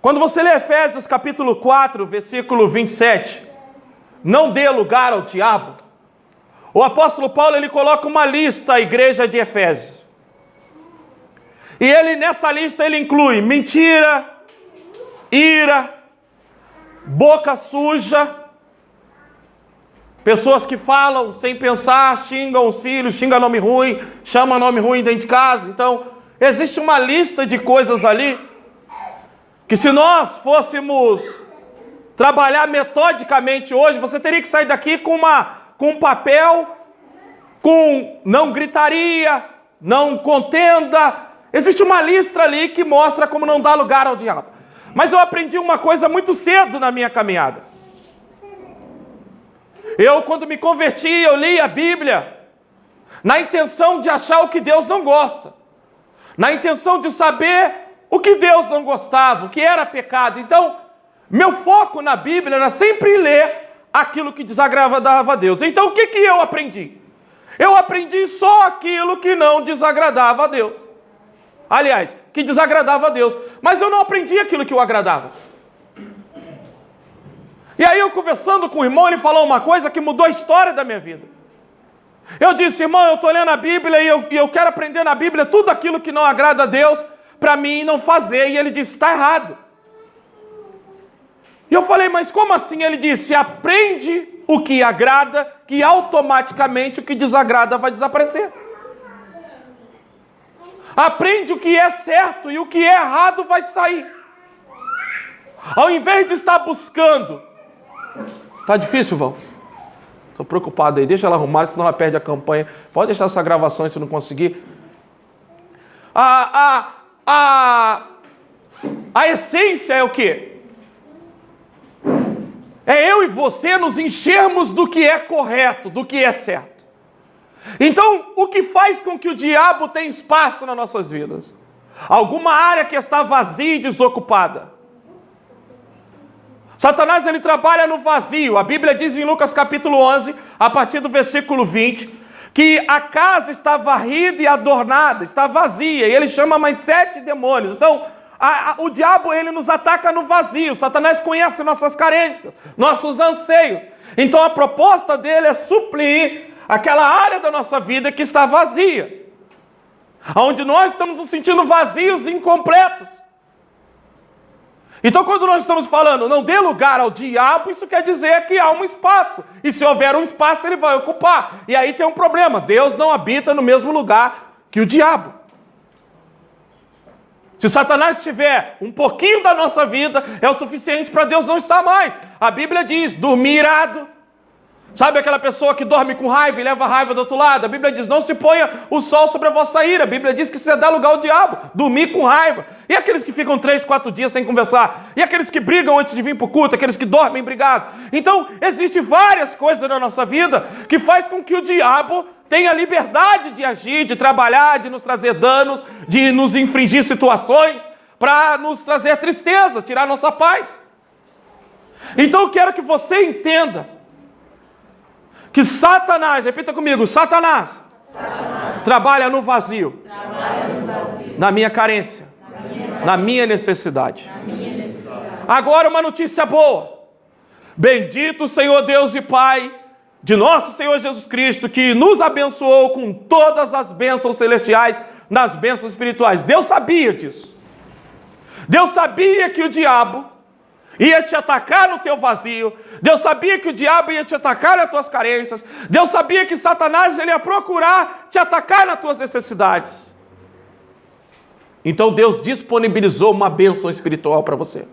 Quando você lê Efésios capítulo 4, versículo 27, não dê lugar ao diabo, o apóstolo Paulo ele coloca uma lista à igreja de Efésios. E ele, nessa lista, ele inclui mentira, ira, boca suja, pessoas que falam sem pensar, xingam os filhos, xingam nome ruim, chamam nome ruim dentro de casa. Então, existe uma lista de coisas ali que, se nós fôssemos trabalhar metodicamente hoje, você teria que sair daqui com um papel, com não gritaria, não contenda. Existe uma lista ali que mostra como não dar lugar ao diabo. Mas eu aprendi uma coisa muito cedo na minha caminhada. Eu, quando me converti, eu li a Bíblia na intenção de achar o que Deus não gosta, na intenção de saber o que Deus não gostava, o que era pecado. Então, meu foco na Bíblia era sempre ler aquilo que desagradava a Deus. Então, o que eu aprendi? Eu aprendi só aquilo que não desagradava a Deus. Aliás, que desagradava a Deus. Mas eu não aprendi aquilo que o agradava. E aí eu conversando com o irmão, ele falou uma coisa que mudou a história da minha vida. Eu disse, irmão, eu estou lendo a Bíblia e eu quero aprender na Bíblia tudo aquilo que não agrada a Deus para mim não fazer. E ele disse, está errado. E eu falei, mas como assim? Ele disse, aprende o que agrada, que automaticamente o que desagrada vai desaparecer. Aprende o que é certo e o que é errado vai sair. Ao invés de estar buscando... Tá difícil, Val? Estou preocupado aí. Deixa ela arrumar, senão ela perde a campanha. Pode deixar essa gravação se não conseguir. A essência é o quê? É eu e você nos enchermos do que é correto, do que é certo. Então, o que faz com que o diabo tenha espaço nas nossas vidas? Alguma área que está vazia e desocupada. Satanás, ele trabalha no vazio. A Bíblia diz em Lucas capítulo 11, a partir do versículo 20, que a casa está varrida e adornada, está vazia, e ele chama mais 7 demônios. Então, o diabo, ele nos ataca no vazio. Satanás conhece nossas carências, nossos anseios. Então, a proposta dele é suprir aquela área da nossa vida que está vazia, onde nós estamos nos sentindo vazios e incompletos. Então, quando nós estamos falando, não dê lugar ao diabo, isso quer dizer que há um espaço. E se houver um espaço, ele vai ocupar. E aí tem um problema. Deus não habita no mesmo lugar que o diabo. Se Satanás tiver um pouquinho da nossa vida, é o suficiente para Deus não estar mais. A Bíblia diz, dormir irado. Sabe aquela pessoa que dorme com raiva e leva a raiva do outro lado? A Bíblia diz, não se ponha o sol sobre a vossa ira. A Bíblia diz que você dá lugar ao diabo, dormir com raiva. E aqueles que ficam 3, 4 dias sem conversar? E aqueles que brigam antes de vir para o culto? Aqueles que dormem brigados? Então, existem várias coisas na nossa vida que faz com que o diabo tenha liberdade de agir, de trabalhar, de nos trazer danos, de nos infringir situações, para nos trazer tristeza, tirar nossa paz. Então, eu quero que você entenda que Satanás, repita comigo, Satanás trabalha no vazio, na minha carência, na minha necessidade. Agora uma notícia boa. Bendito o Senhor Deus e Pai de nosso Senhor Jesus Cristo, que nos abençoou com todas as bênçãos celestiais nas bênçãos espirituais. Deus sabia disso. Deus sabia que o diabo ia te atacar no teu vazio. Deus sabia que o diabo ia te atacar nas tuas carências. Deus sabia que Satanás ele ia procurar te atacar nas tuas necessidades. Então Deus disponibilizou uma bênção espiritual para você.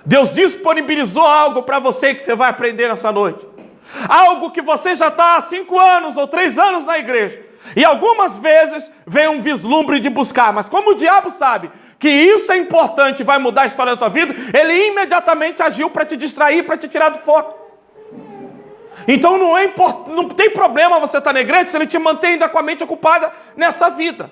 Deus disponibilizou algo para você que você vai aprender nessa noite. Algo que você já está há 5 anos ou 3 anos na igreja. E algumas vezes vem um vislumbre de buscar. Mas como o diabo sabe que isso é importante e vai mudar a história da tua vida, ele imediatamente agiu para te distrair, para te tirar do foco. Então não tem problema você estar na igreja se ele te mantém ainda com a mente ocupada nessa vida.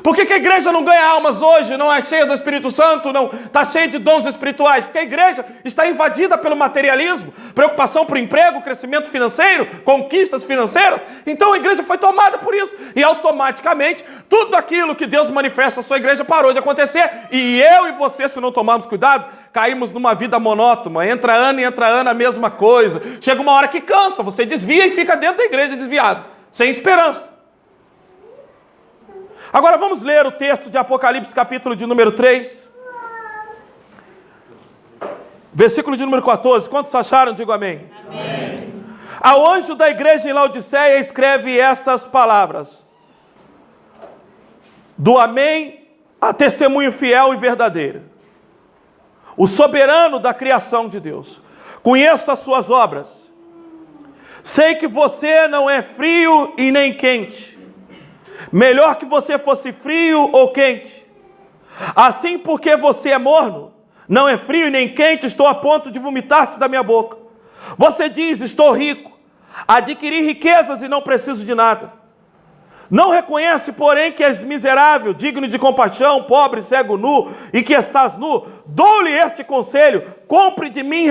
Por que a igreja não ganha almas hoje, não é cheia do Espírito Santo, não está cheia de dons espirituais? Porque a igreja está invadida pelo materialismo, preocupação por emprego, crescimento financeiro, conquistas financeiras. Então a igreja foi tomada por isso. E automaticamente, tudo aquilo que Deus manifesta à sua igreja parou de acontecer. E eu e você, se não tomarmos cuidado, caímos numa vida monótona. Entra ano a mesma coisa. Chega uma hora que cansa, você desvia e fica dentro da igreja desviado, sem esperança. Agora vamos ler o texto de Apocalipse, capítulo de número 3. Versículo de número 14. Quantos acharam? Digo amém. Amém. Ao anjo da igreja em Laodiceia escreve estas palavras. Do amém a testemunho fiel e verdadeiro. O soberano da criação de Deus. Conheço as suas obras. Sei que você não é frio e nem quente. Melhor que você fosse frio ou quente. Assim, porque você é morno, não é frio nem quente, estou a ponto de vomitar-te da minha boca. Você diz, estou rico, adquiri riquezas e não preciso de nada. Não reconhece, porém, que és miserável, digno de compaixão, pobre, cego, nu, e que estás nu. Dou-lhe este conselho, compre de mim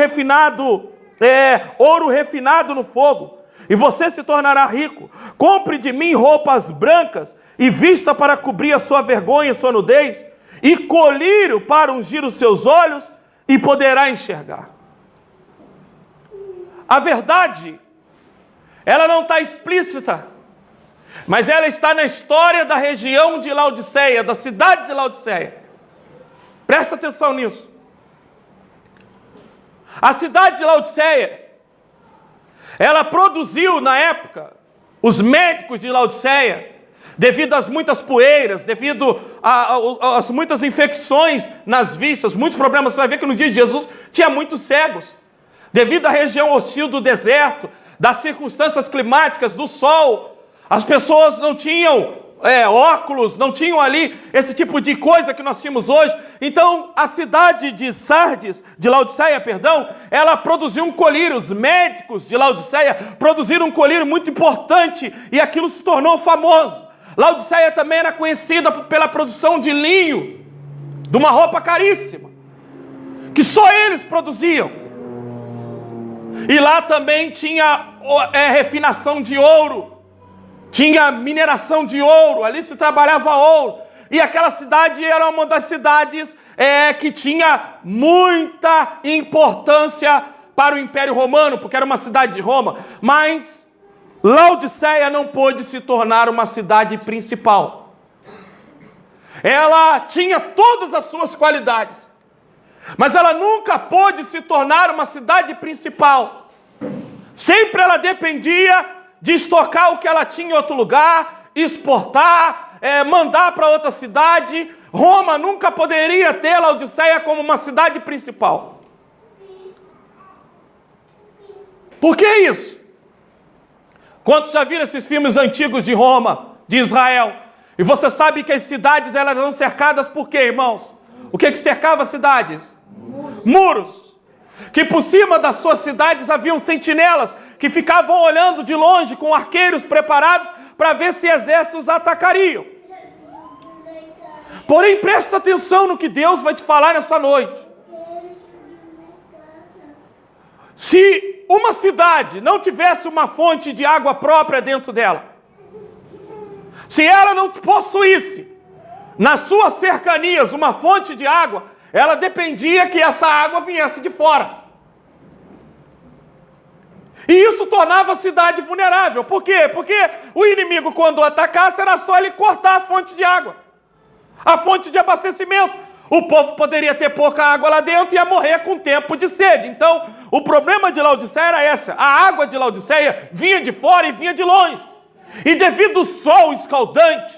ouro refinado no fogo, e você se tornará rico. Compre de mim roupas brancas e vista para cobrir a sua vergonha e sua nudez, e colírio para ungir os seus olhos, e poderá enxergar. A verdade, ela não está explícita, mas ela está na história da região de Laodiceia, da cidade de Laodiceia. Presta atenção nisso. A cidade de Laodiceia, ela produziu, na época, os médicos de Laodiceia, devido às muitas poeiras, devido às muitas infecções nas vistas, muitos problemas. Você vai ver que no dia de Jesus tinha muitos cegos, devido à região hostil do deserto, das circunstâncias climáticas, do sol. As pessoas não tinham óculos, não tinham ali esse tipo de coisa que nós tínhamos hoje. Então, a cidade de Laodiceia, ela produziu um colírio. Os médicos de Laodiceia produziram um colírio muito importante e aquilo se tornou famoso. Laodiceia também era conhecida pela produção de linho, de uma roupa caríssima, que só eles produziam. E lá também tinha refinação de ouro, tinha mineração de ouro, ali se trabalhava ouro. E aquela cidade era uma das cidades que tinha muita importância para o Império Romano, porque era uma cidade de Roma. Mas Laodiceia não pôde se tornar uma cidade principal. Ela tinha todas as suas qualidades, mas ela nunca pôde se tornar uma cidade principal. Sempre ela dependia de estocar o que ela tinha em outro lugar, exportar, mandar para outra cidade. Roma nunca poderia ter Laodiceia como uma cidade principal. Por que isso? Quantos já viram esses filmes antigos de Roma, de Israel? E você sabe que as cidades elas eram cercadas por quê, irmãos? O que cercava as cidades? Muros. Que por cima das suas cidades haviam sentinelas que ficavam olhando de longe com arqueiros preparados para ver se exércitos atacariam. Porém, presta atenção no que Deus vai te falar nessa noite. Se uma cidade não tivesse uma fonte de água própria dentro dela, se ela não possuísse nas suas cercanias uma fonte de água, ela dependia que essa água viesse de fora. E isso tornava a cidade vulnerável. Por quê? Porque o inimigo, quando atacasse, era só ele cortar a fonte de água, a fonte de abastecimento. O povo poderia ter pouca água lá dentro e ia morrer com tempo de sede. Então, o problema de Laodiceia era essa. A água de Laodiceia vinha de fora e vinha de longe. E devido ao sol escaldante,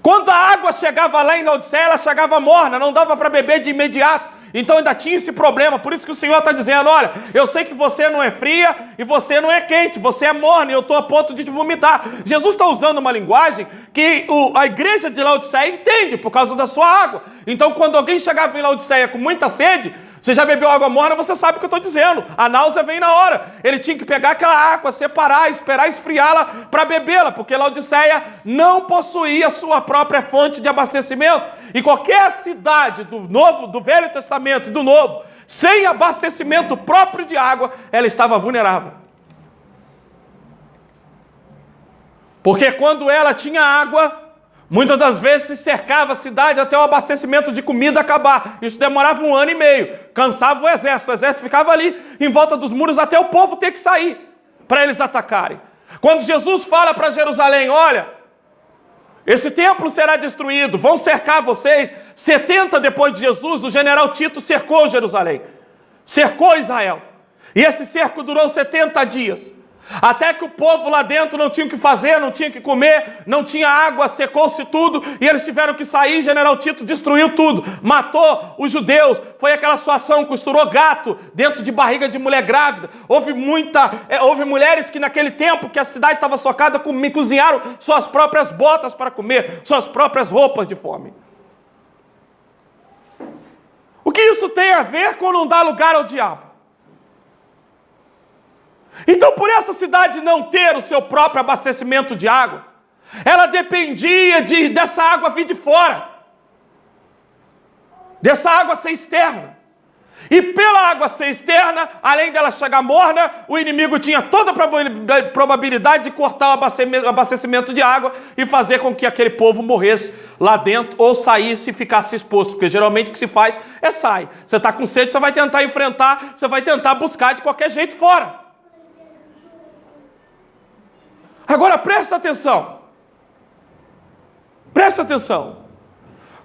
quando a água chegava lá em Laodiceia, ela chegava morna, não dava para beber de imediato. Então ainda tinha esse problema. Por isso que o Senhor está dizendo, olha, eu sei que você não é fria e você não é quente, você é morna e eu estou a ponto de te vomitar. Jesus está usando uma linguagem que a igreja de Laodiceia entende por causa da sua água. Então quando alguém chegava em Laodiceia com muita sede, Você já bebeu água morna, você sabe o que eu estou dizendo. A náusea vem na hora. Ele tinha que pegar aquela água, separar, esperar esfriá-la para bebê-la, porque Laodiceia não possuía sua própria fonte de abastecimento. E qualquer cidade do Velho Testamento e do Novo, sem abastecimento próprio de água, ela estava vulnerável. Porque quando ela tinha água, muitas das vezes se cercava a cidade até o abastecimento de comida acabar. Isso demorava 1 ano e meio. Cansava o exército ficava ali em volta dos muros até o povo ter que sair para eles atacarem. Quando Jesus fala para Jerusalém, olha, esse templo será destruído, vão cercar vocês. 70 depois de Jesus, o general Tito cercou Jerusalém, cercou Israel. E esse cerco durou 70 dias. Até que o povo lá dentro não tinha o que fazer, não tinha o que comer, não tinha água, secou-se tudo, e eles tiveram que sair. General Tito destruiu tudo, matou os judeus. Foi aquela situação, costurou gato dentro de barriga de mulher grávida. Houve mulheres que naquele tempo que a cidade estava socada, cozinharam suas próprias botas para comer, suas próprias roupas de fome. O que isso tem a ver com não dar lugar ao diabo? Então, por essa cidade não ter o seu próprio abastecimento de água, ela dependia dessa água vir de fora, dessa água ser externa. E pela água ser externa, além dela chegar morna, o inimigo tinha toda a probabilidade de cortar o abastecimento de água e fazer com que aquele povo morresse lá dentro ou saísse e ficasse exposto. Porque geralmente o que se faz é sai. Você está com sede, você vai tentar enfrentar, você vai tentar buscar de qualquer jeito fora. Agora presta atenção. Presta atenção.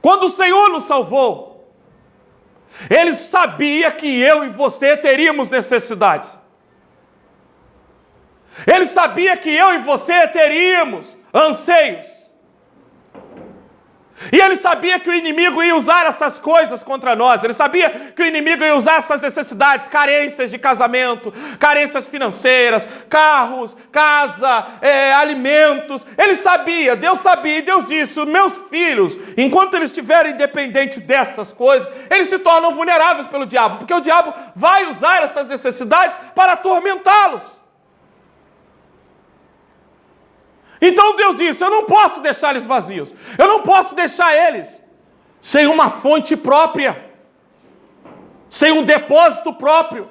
Quando o Senhor nos salvou, Ele sabia que eu e você teríamos necessidades. Ele sabia que eu e você teríamos anseios. E Ele sabia que o inimigo ia usar essas coisas contra nós. Ele sabia que o inimigo ia usar essas necessidades, carências de casamento, carências financeiras, carros, casa, alimentos. Ele sabia, Deus sabia, e Deus disse, os meus filhos, enquanto eles estiverem dependentes dessas coisas, eles se tornam vulneráveis pelo diabo, porque o diabo vai usar essas necessidades para atormentá-los. Então Deus disse, eu não posso deixar eles vazios. Eu não posso deixar eles sem uma fonte própria, sem um depósito próprio.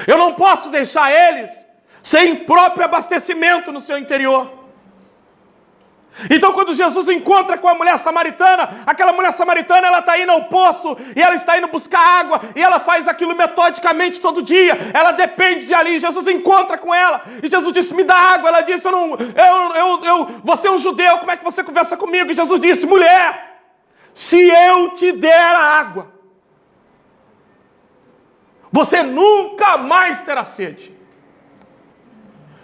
Eu não posso deixar eles sem próprio abastecimento no seu interior. Então quando Jesus encontra com a mulher samaritana, aquela mulher samaritana, ela está indo ao poço, e ela está indo buscar água, e ela faz aquilo metodicamente todo dia, ela depende de ali. Jesus encontra com ela, e Jesus disse, me dá água. Ela disse, você é um judeu, como é que você conversa comigo? E Jesus disse, mulher, se eu te der a água, você nunca mais terá sede.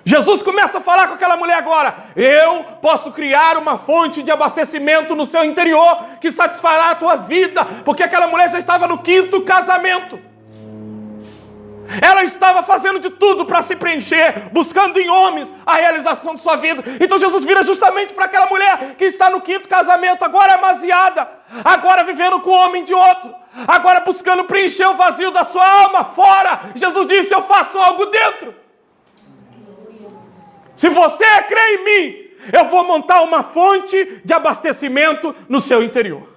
Jesus começa a falar com aquela mulher agora, eu posso criar uma fonte de abastecimento no seu interior que satisfará a tua vida, porque aquela mulher já estava no 5º casamento. Ela estava fazendo de tudo para se preencher, buscando em homens a realização de sua vida. Então Jesus vira justamente para aquela mulher que está no 5º casamento, agora amaziada, agora vivendo com o homem de outro, agora buscando preencher o vazio da sua alma fora. Jesus disse, eu faço algo dentro. Se você crê em mim, eu vou montar uma fonte de abastecimento no seu interior.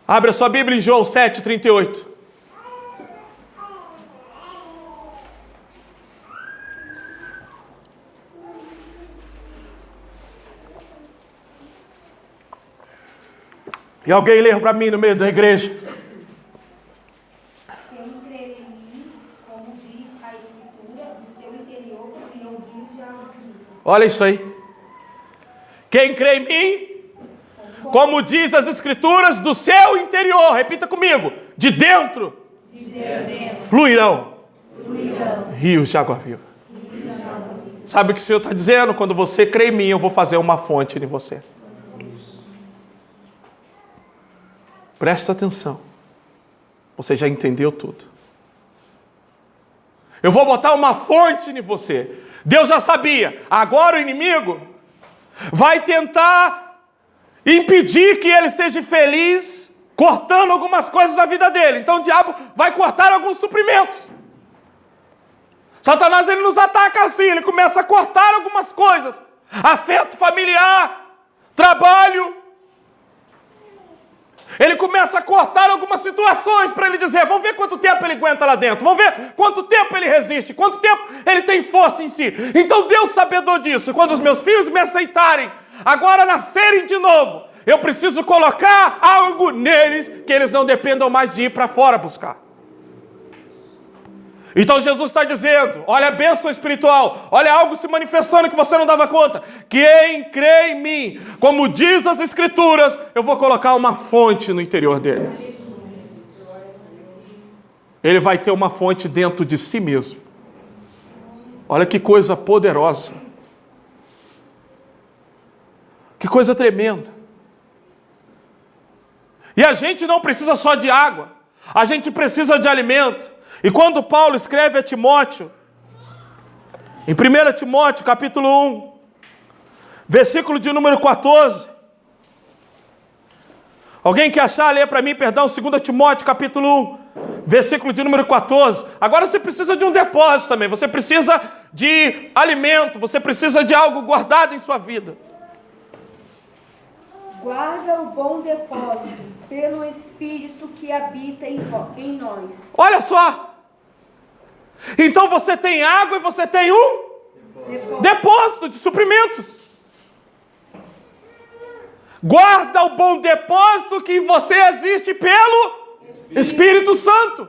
Abre a sua Bíblia em João 7:38. E alguém lê para mim no meio da igreja. Olha isso aí. Quem crê em mim, como diz as Escrituras, do seu interior, repita comigo, de dentro, fluirão rios de água viva. Sabe o que o Senhor está dizendo? Quando você crê em mim, eu vou fazer uma fonte em você. Presta atenção. Você já entendeu tudo. Eu vou botar uma fonte em você. Deus já sabia. Agora o inimigo vai tentar impedir que ele seja feliz cortando algumas coisas da vida dele. Então o diabo vai cortar alguns suprimentos. Satanás, ele nos ataca assim, ele começa a cortar algumas coisas. Afeto familiar, trabalho. Ele começa a cortar algumas situações para ele dizer, vamos ver quanto tempo ele aguenta lá dentro, vamos ver quanto tempo ele resiste, quanto tempo ele tem força em si. Então Deus, sabedor disso, quando os meus filhos me aceitarem, agora nascerem de novo, eu preciso colocar algo neles que eles não dependam mais de ir para fora buscar. Então Jesus está dizendo, olha a bênção espiritual, olha algo se manifestando que você não dava conta. Quem crê em mim, como diz as Escrituras, eu vou colocar uma fonte no interior dele. Ele vai ter uma fonte dentro de si mesmo. Olha que coisa poderosa. Que coisa tremenda. E a gente não precisa só de água, a gente precisa de alimento. E quando Paulo escreve a Timóteo, em 1 Timóteo, capítulo 1, versículo de número 14. Alguém que achar, lê para mim, 2 Timóteo, capítulo 1, versículo de número 14. Agora você precisa de um depósito também, você precisa de alimento, você precisa de algo guardado em sua vida. Guarda o bom depósito pelo Espírito que habita em nós. Olha só. Então você tem água e você tem um depósito de suprimentos. Guarda o bom depósito que em você existe pelo Espírito Santo.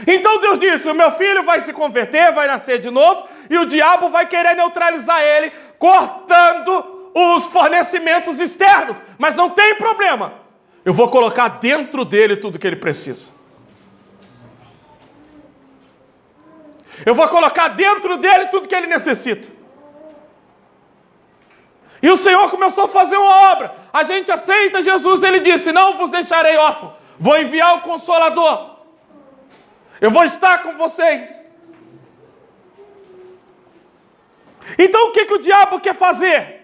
Então Deus disse, o meu filho vai se converter, vai nascer de novo, e o diabo vai querer neutralizar ele, cortando os fornecimentos externos. Mas não tem problema. Eu vou colocar dentro dele tudo que ele precisa. Eu vou colocar dentro dele tudo que ele necessita. E o Senhor começou a fazer uma obra. A gente aceita Jesus, ele disse, não vos deixarei órfãos. Vou enviar o Consolador. Eu vou estar com vocês. Então o que o diabo quer fazer?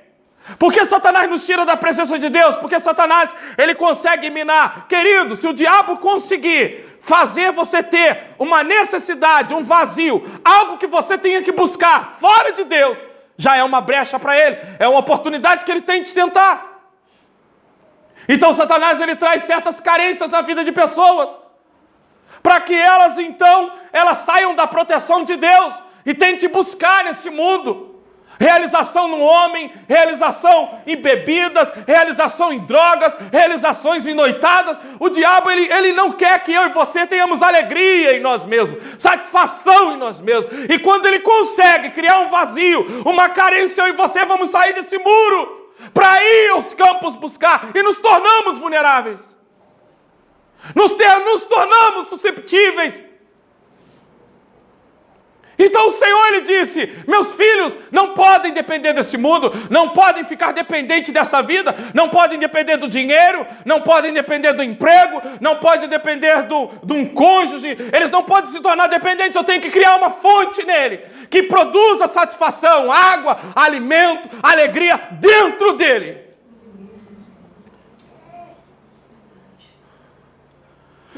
Por que Satanás nos tira da presença de Deus? Porque Satanás, ele consegue minar. Querido, se o diabo conseguir fazer você ter uma necessidade, um vazio, algo que você tenha que buscar fora de Deus, já é uma brecha para ele, é uma oportunidade que ele tem de tentar. Então Satanás, ele traz certas carências na vida de pessoas, para que elas então, elas saiam da proteção de Deus e tentem buscar nesse mundo realização no homem, realização em bebidas, realização em drogas, realizações em noitadas. O diabo, ele não quer que eu e você tenhamos alegria em nós mesmos, satisfação em nós mesmos. E quando ele consegue criar um vazio, uma carência, eu e você vamos sair desse muro para ir aos campos buscar e nos tornamos vulneráveis. Nos tornamos susceptíveis. Então o Senhor, ele disse, meus filhos não podem depender desse mundo, não podem ficar dependentes dessa vida, não podem depender do dinheiro, não podem depender do emprego, não podem depender de um cônjuge, eles não podem se tornar dependentes. Eu tenho que criar uma fonte nele, que produza satisfação, água, alimento, alegria dentro dele.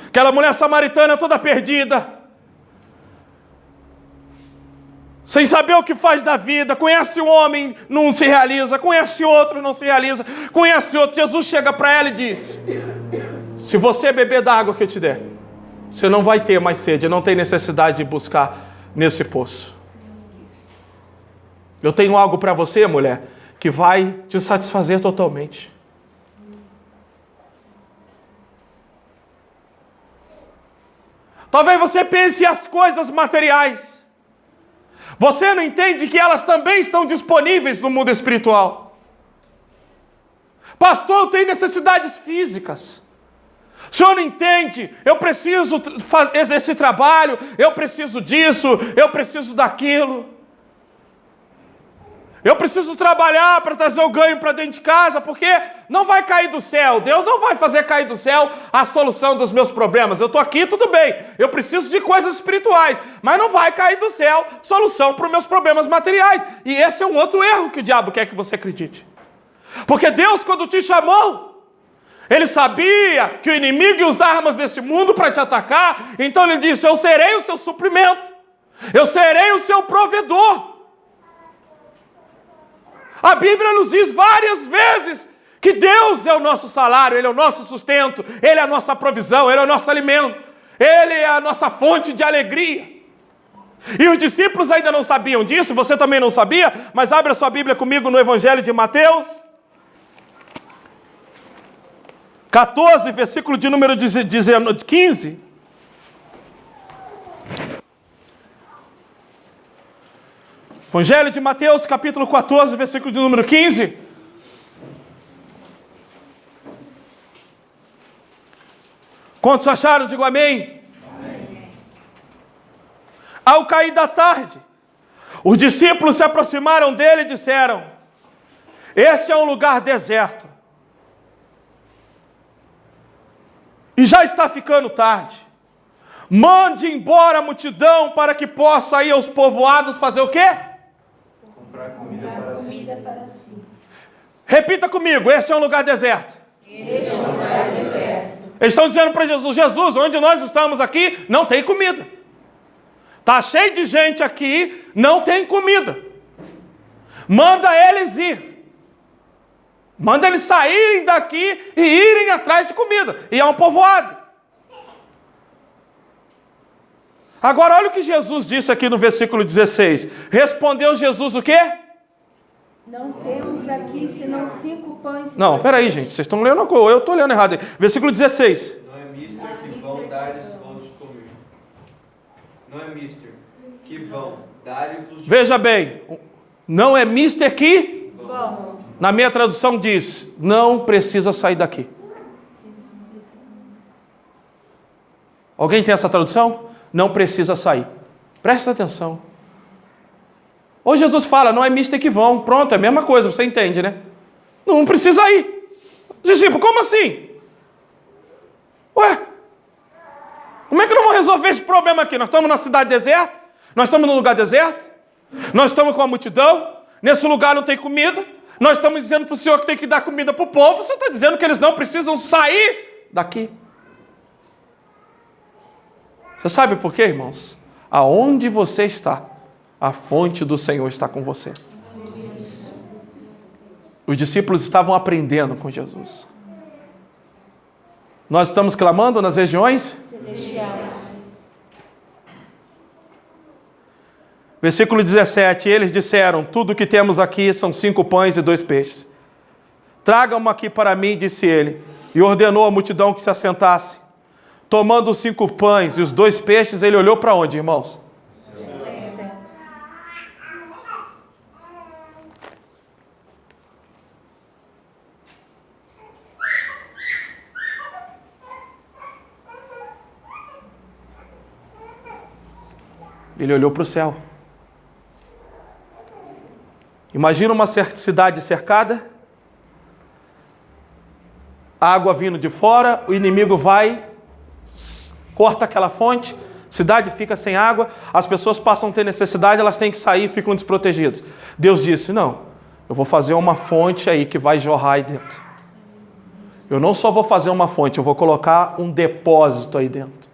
Aquela mulher samaritana toda perdida, sem saber o que faz da vida, conhece um homem, não se realiza, conhece outro, não se realiza, conhece outro. Jesus chega para ela e diz, se você beber da água que eu te der, você não vai ter mais sede, não tem necessidade de buscar nesse poço. Eu tenho algo para você, mulher, que vai te satisfazer totalmente. Talvez você pense as coisas materiais. Você não entende que elas também estão disponíveis no mundo espiritual. Pastor, eu tenho necessidades físicas. O senhor não entende? Eu preciso fazer esse trabalho, eu preciso disso, eu preciso daquilo. Eu preciso trabalhar para trazer o ganho para dentro de casa, porque não vai cair do céu. Deus não vai fazer cair do céu a solução dos meus problemas. Eu estou aqui, tudo bem. Eu preciso de coisas espirituais, mas não vai cair do céu solução para os meus problemas materiais. E esse é um outro erro que o diabo quer que você acredite. Porque Deus, quando te chamou, Ele sabia que o inimigo ia usar armas desse mundo para te atacar, então ele disse: eu serei o seu suprimento, eu serei o seu provedor. A Bíblia nos diz várias vezes que Deus é o nosso salário, Ele é o nosso sustento, Ele é a nossa provisão, Ele é o nosso alimento, Ele é a nossa fonte de alegria. E os discípulos ainda não sabiam disso, você também não sabia, mas abre a sua Bíblia comigo no Evangelho de Mateus 14, versículo de número 15. Evangelho de Mateus, capítulo 14, versículo de número 15. Quantos acharam? Digo amém. Amém. Ao cair da tarde, os discípulos se aproximaram dele e disseram: este é um lugar deserto, e já está ficando tarde. Mande embora a multidão para que possa ir aos povoados fazer o quê? Comprar comida para si. Repita comigo: este é um lugar deserto. Este é um lugar deserto. Eles estão dizendo para Jesus: Jesus, onde nós estamos aqui não tem comida. Está cheio de gente aqui, não tem comida. Manda eles ir. Manda eles saírem daqui e irem atrás de comida. E é um povoado. Agora olha o que Jesus disse aqui no versículo 16. Respondeu Jesus o quê? Não temos aqui senão 5 pães. Não, peraí, gente. Vocês estão lendo, eu estou lendo errado aí. Versículo 16. Não é mister que vão dar-lhes de comer. Não é mister que vão dar-lhes de Veja bem. Não é mister que... Vão. Na minha tradução diz: não precisa sair daqui. Alguém tem essa tradução? Não precisa sair. Presta atenção. Ou Jesus fala: não é mister que vão. Pronto, é a mesma coisa, você entende, né? Não precisa ir. Discípulo, como assim? Ué? Como é que nós vamos resolver esse problema aqui? Nós estamos na cidade deserta? Nós estamos num lugar deserto? Nós estamos com a multidão? Nesse lugar não tem comida? Nós estamos dizendo para o Senhor que tem que dar comida para o povo. Você está dizendo que eles não precisam sair daqui. Você sabe por quê, irmãos? Aonde você está, a fonte do Senhor está com você. Os discípulos estavam aprendendo com Jesus. Nós estamos clamando nas regiões Celestiais. Versículo 17, eles disseram: tudo o que temos aqui são 5 pães e 2 peixes. Tragam-me aqui para mim, disse ele, e ordenou à multidão que se assentasse. Tomando os 5 pães e os 2 peixes, ele olhou para onde, irmãos? Ele olhou para o céu. Imagina uma cidade cercada, água vindo de fora, o inimigo vai, corta aquela fonte, cidade fica sem água, as pessoas passam a ter necessidade, elas têm que sair e ficam desprotegidas. Deus disse: não, eu vou fazer uma fonte aí que vai jorrar aí dentro. Eu não só vou fazer uma fonte, eu vou colocar um depósito aí dentro.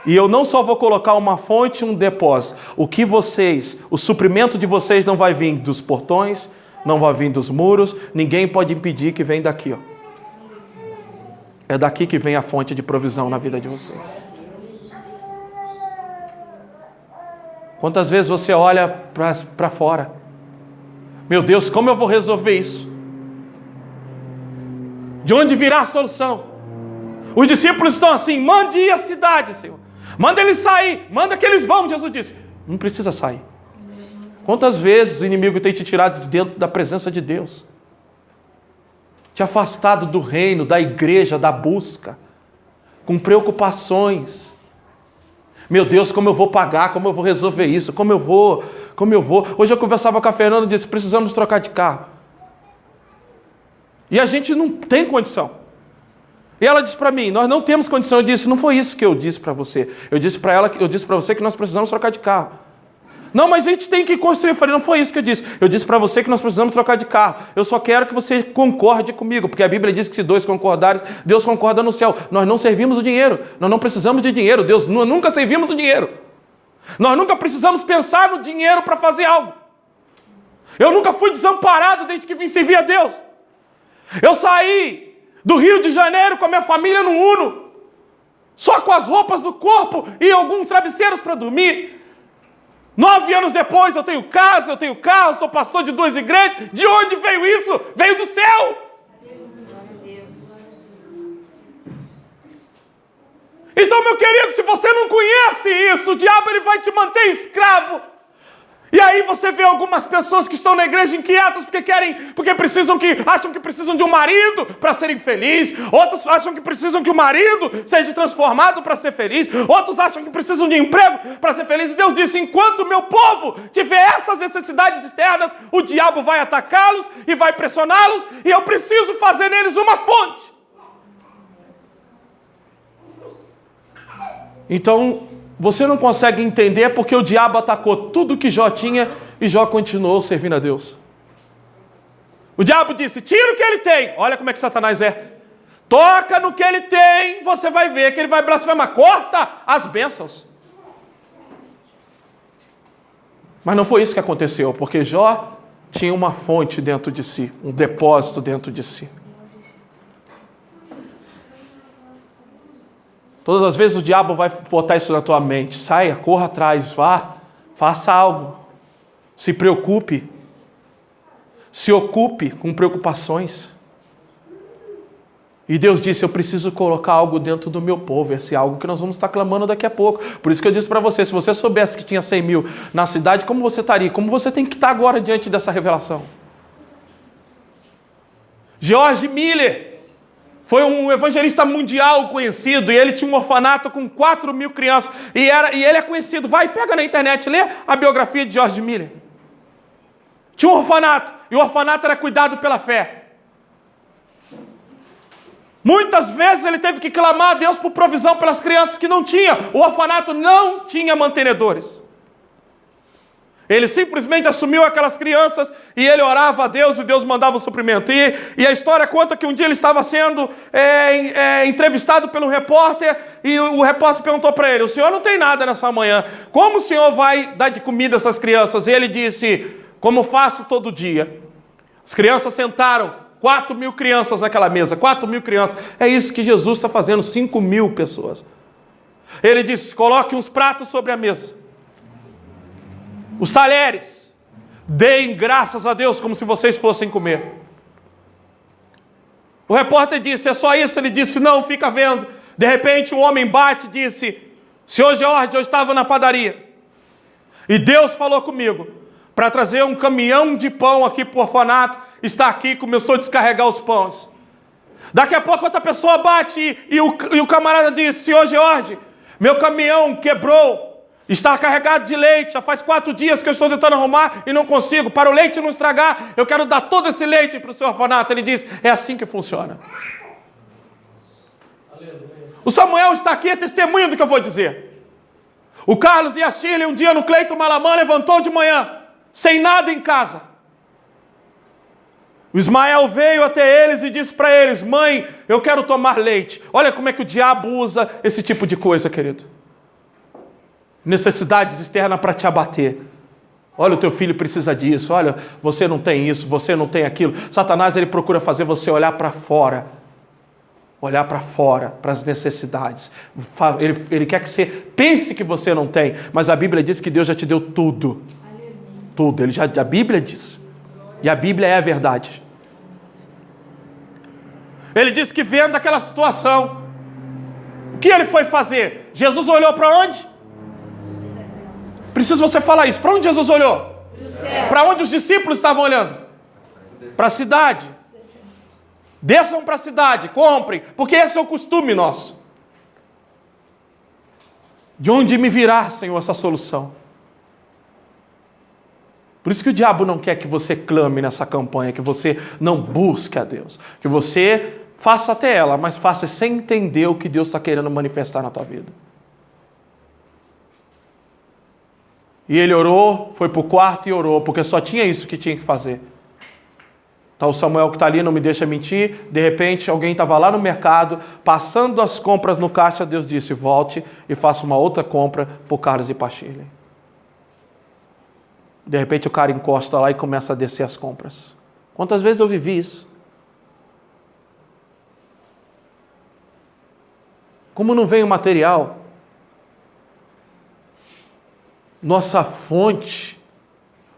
E eu não só vou colocar uma fonte e um depósito. O suprimento de vocês não vai vir dos portões, não vai vir dos muros, ninguém pode impedir que venha daqui, ó. É daqui que vem a fonte de provisão na vida de vocês. Quantas vezes você olha para fora? Meu Deus, como eu vou resolver isso? De onde virá a solução? Os discípulos estão assim: mande ir à cidade, Senhor. Manda eles sair, manda que eles vão. Jesus disse: não precisa sair. Quantas vezes o inimigo tem te tirado de dentro da presença de Deus? Te afastado do reino, da igreja, da busca, com preocupações. Meu Deus, como eu vou pagar, como eu vou resolver isso, como eu vou. Hoje eu conversava com a Fernanda e disse: precisamos trocar de carro. E a gente não tem condição. E ela disse para mim: nós não temos condição. Eu disse: não foi isso que eu disse para você. Eu disse para ela, eu disse para você que nós precisamos trocar de carro. Não, mas a gente tem que construir. Eu falei, não foi isso que eu disse. Eu disse para você que nós precisamos trocar de carro. Eu só quero que você concorde comigo, porque a Bíblia diz que se dois concordarem, Deus concorda no céu. Nós não servimos o dinheiro. Nós não precisamos de dinheiro. Deus nunca servimos o dinheiro. Nós nunca precisamos pensar no dinheiro para fazer algo. Eu nunca fui desamparado desde que vim servir a Deus. Eu saí do Rio de Janeiro com a minha família no Uno, só com as roupas do corpo e alguns travesseiros para dormir. 9 anos depois eu tenho casa, eu tenho carro, sou pastor de 2 igrejas. De onde veio isso? Veio do céu. Então, meu querido, se você não conhece isso, o diabo ele vai te manter escravo. E aí você vê algumas pessoas que estão na igreja inquietas porque acham que precisam de um marido para serem felizes. Outros acham que precisam que o marido seja transformado para ser feliz. Outros acham que precisam de emprego para ser feliz. E Deus disse, enquanto o meu povo tiver essas necessidades externas, o diabo vai atacá-los e vai pressioná-los. E eu preciso fazer neles uma fonte. Então, você não consegue entender porque o diabo atacou tudo que Jó tinha e Jó continuou servindo a Deus. O diabo disse, tira o que ele tem. Olha como é que Satanás é. Toca no que ele tem, você vai ver que ele vai blasfemar. Corta as bênçãos. Mas não foi isso que aconteceu, porque Jó tinha uma fonte dentro de si, um depósito dentro de si. Todas as vezes o diabo vai botar isso na tua mente. Saia, corra atrás, vá, faça algo. Se preocupe. Se ocupe com preocupações. E Deus disse, eu preciso colocar algo dentro do meu povo. Esse é algo que nós vamos estar clamando daqui a pouco. Por isso que eu disse para você, se você soubesse que tinha 100 mil na cidade, como você estaria? Como você tem que estar agora diante dessa revelação? George Miller foi um evangelista mundial conhecido, e ele tinha um orfanato com 4.000 crianças, e ele é conhecido. Vai, pega na internet, lê a biografia de George Miller. Tinha um orfanato, e o orfanato era cuidado pela fé. Muitas vezes ele teve que clamar a Deus por provisão pelas crianças que não tinha. O orfanato não tinha mantenedores. Ele simplesmente assumiu aquelas crianças e ele orava a Deus e Deus mandava o suprimento. E a história conta que um dia ele estava sendo entrevistado pelo repórter e o repórter perguntou para ele, o senhor não tem nada nessa manhã, como o senhor vai dar de comida a essas crianças? E ele disse, como faço todo dia. As crianças sentaram, 4.000 crianças naquela mesa, 4.000 crianças. É isso que Jesus está fazendo, 5.000 pessoas. Ele disse, coloque uns pratos sobre a mesa. Os talheres, deem graças a Deus como se vocês fossem comer. O repórter disse, é só isso? Ele disse, não, fica vendo. De repente um homem bate e disse, senhor George, eu estava na padaria. E Deus falou comigo, para trazer um caminhão de pão aqui para o orfanato, está aqui e começou a descarregar os pães. Daqui a pouco outra pessoa bate e o camarada disse, senhor George, meu caminhão quebrou. Está carregado de leite, já faz 4 dias que eu estou tentando arrumar e não consigo. Para o leite não estragar, eu quero dar todo esse leite para o seu orfanato. Ele diz, é assim que funciona. O Samuel está aqui, é testemunha do que eu vou dizer. O Carlos e a Shirley, um dia no Cleiton Malamã, levantou de manhã, sem nada em casa. O Ismael veio até eles e disse para eles, mãe, eu quero tomar leite. Olha como é que o diabo usa esse tipo de coisa, querido. Necessidades externas para te abater. Olha, o teu filho precisa disso. Olha, você não tem isso, você não tem aquilo. Satanás, ele procura fazer você olhar para fora. Olhar para fora, para as necessidades. Ele quer que você pense que você não tem. Mas a Bíblia diz que Deus já te deu tudo. Tudo. A Bíblia diz. E a Bíblia é a verdade. Ele disse que vendo aquela situação, o que ele foi fazer? Jesus olhou para onde? Preciso você falar isso. Para onde Jesus olhou? Para onde os discípulos estavam olhando? Para a cidade. Desçam para a cidade, comprem, porque esse é o costume nosso. De onde me virá, Senhor, essa solução? Por isso que o diabo não quer que você clame nessa campanha, que você não busque a Deus, que você faça até ela, mas faça sem entender o que Deus está querendo manifestar na tua vida. E ele orou, foi para o quarto e orou, porque só tinha isso que tinha que fazer. Então o Samuel que está ali, não me deixa mentir, de repente alguém estava lá no mercado, passando as compras no caixa, Deus disse, volte e faça uma outra compra para o Carlos e para a Shirley. De repente o cara encosta lá e começa a descer as compras. Quantas vezes eu vivi isso? Como não vem o material, nossa fonte,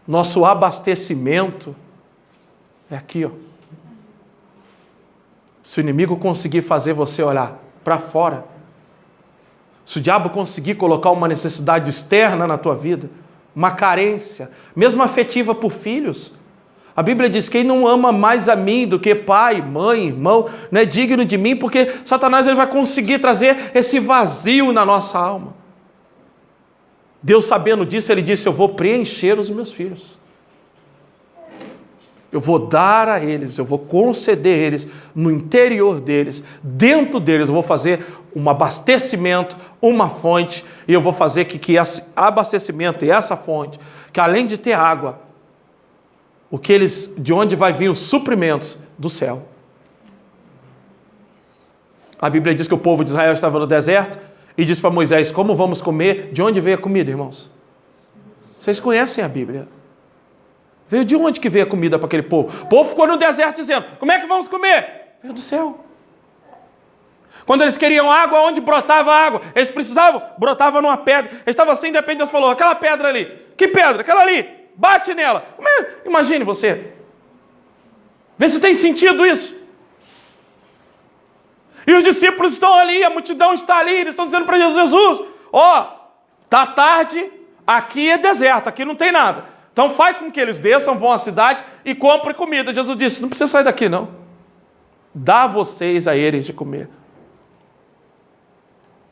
nosso abastecimento é aqui, ó. Se o inimigo conseguir fazer você olhar para fora, se o diabo conseguir colocar uma necessidade externa na tua vida, uma carência, mesmo afetiva por filhos, a Bíblia diz, quem não ama mais a mim do que pai, mãe, irmão, não é digno de mim, porque Satanás ele vai conseguir trazer esse vazio na nossa alma. Deus, sabendo disso, ele disse, eu vou preencher os meus filhos. Eu vou dar a eles, eu vou conceder a eles, no interior deles, dentro deles, eu vou fazer um abastecimento, uma fonte, e eu vou fazer que esse abastecimento e essa fonte, que além de ter água, de onde vai vir os suprimentos do céu. A Bíblia diz que o povo de Israel estava no deserto, e disse para Moisés, como vamos comer? De onde veio a comida, irmãos? Vocês conhecem a Bíblia. Veio de onde que veio a comida para aquele povo? O povo ficou no deserto dizendo, como é que vamos comer? Veio do céu. Quando eles queriam água, onde brotava água? Eles precisavam, brotava numa pedra. Eles estavam assim, de repente Deus falou, aquela pedra ali. Que pedra? Aquela ali. Bate nela. Imagine você. Vê se tem sentido isso. E os discípulos estão ali, a multidão está ali, eles estão dizendo para Jesus, tá tarde, aqui é deserto, aqui não tem nada. Então faz com que eles desçam, vão à cidade e comprem comida. Jesus disse, não precisa sair daqui não. Dá vocês a eles de comer.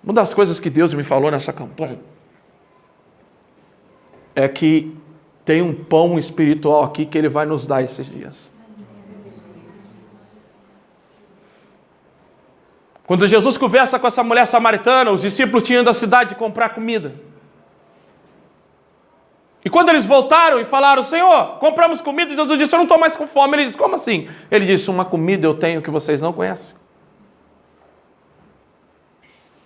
Uma das coisas que Deus me falou nessa campanha é que tem um pão espiritual aqui que Ele vai nos dar esses dias. Quando Jesus conversa com essa mulher samaritana, os discípulos tinham ido à cidade comprar comida. E quando eles voltaram e falaram, Senhor, compramos comida, e Jesus disse, eu não estou mais com fome. Ele disse, como assim? Ele disse, uma comida eu tenho que vocês não conhecem.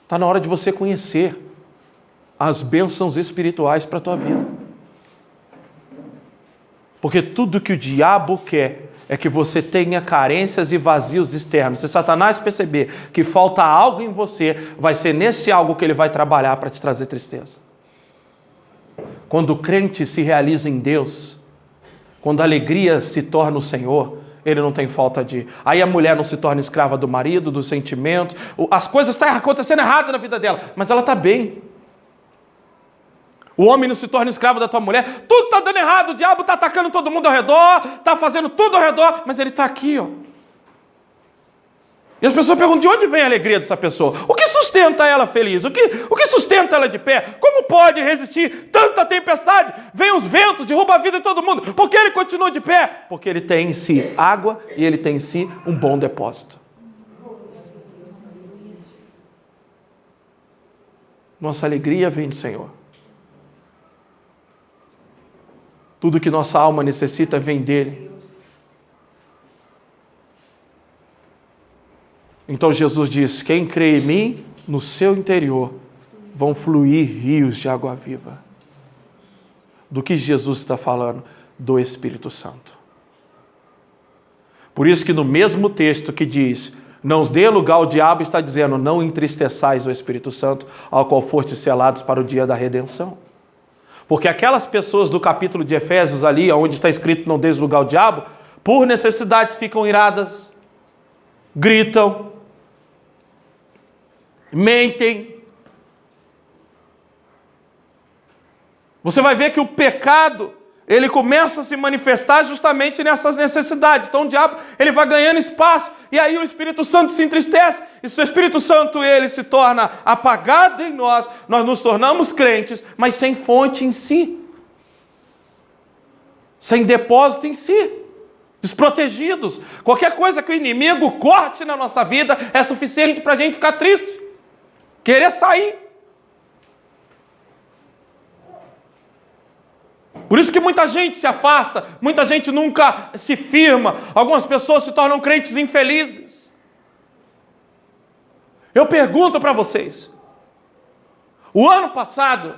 Está na hora de você conhecer as bênçãos espirituais para a tua vida. Porque tudo que o diabo quer é que você tenha carências e vazios externos. Se Satanás perceber que falta algo em você, vai ser nesse algo que ele vai trabalhar para te trazer tristeza. Quando o crente se realiza em Deus, quando a alegria se torna o Senhor, ele não tem falta de... Aí a mulher não se torna escrava do marido, dos sentimentos, as coisas estão acontecendo errado na vida dela, mas ela está bem. O homem não se torna escravo da tua mulher. Tudo está dando errado. O diabo está atacando todo mundo ao redor. Está fazendo tudo ao redor. Mas ele está aqui, ó. E as pessoas perguntam, de onde vem a alegria dessa pessoa? O que sustenta ela feliz? O que sustenta ela de pé? Como pode resistir tanta tempestade? Vem os ventos, derruba a vida de todo mundo. Por que ele continua de pé? Porque ele tem em si água e ele tem em si um bom depósito. Nossa alegria vem do Senhor. Tudo que nossa alma necessita vem dele. Então Jesus diz, quem crê em mim, no seu interior vão fluir rios de água viva. Do que Jesus está falando? Do Espírito Santo. Por isso que no mesmo texto que diz, não os dê lugar ao diabo, está dizendo, não entristeçais o Espírito Santo, ao qual fostes selados para o dia da redenção. Porque aquelas pessoas do capítulo de Efésios ali, onde está escrito não deis lugar ao diabo, por necessidades ficam iradas, gritam, mentem. Você vai ver que o pecado, ele começa a se manifestar justamente nessas necessidades. Então o diabo, ele vai ganhando espaço, e aí o Espírito Santo se entristece, e se o Espírito Santo, ele se torna apagado em nós nos tornamos crentes, mas sem fonte em si, sem depósito em si, desprotegidos. Qualquer coisa que o inimigo corte na nossa vida é suficiente para a gente ficar triste, querer sair. Por isso que muita gente se afasta, muita gente nunca se firma, algumas pessoas se tornam crentes infelizes. Eu pergunto para vocês, o ano passado,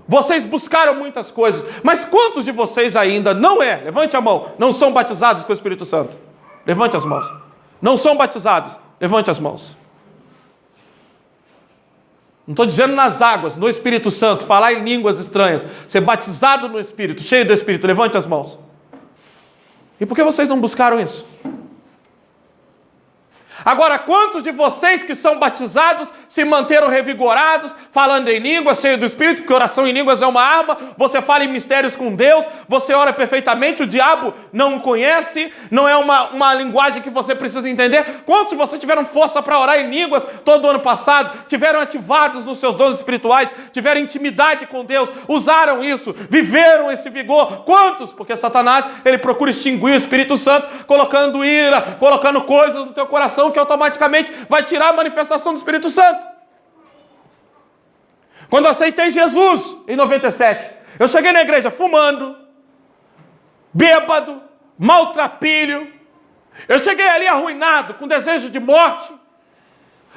vocês buscaram muitas coisas, mas quantos de vocês ainda levante a mão, não são batizados com o Espírito Santo? Levante as mãos. Não são batizados, levante as mãos. Não estou dizendo nas águas, no Espírito Santo, falar em línguas estranhas, ser batizado no Espírito, cheio do Espírito, levante as mãos. E por que vocês não buscaram isso? Agora, quantos de vocês que são batizados se manteram revigorados, falando em línguas, cheio do Espírito, porque oração em línguas é uma arma, você fala em mistérios com Deus, você ora perfeitamente, o diabo não conhece, não é uma linguagem que você precisa entender. Quantos de vocês tiveram força para orar em línguas todo o ano passado, tiveram ativados nos seus dons espirituais, tiveram intimidade com Deus, usaram isso, viveram esse vigor? Quantos? Porque Satanás, ele procura extinguir o Espírito Santo, colocando ira, colocando coisas no teu coração que automaticamente vai tirar a manifestação do Espírito Santo. Quando eu aceitei Jesus, em 97, eu cheguei na igreja fumando, bêbado, maltrapilho. Eu cheguei ali arruinado, com desejo de morte.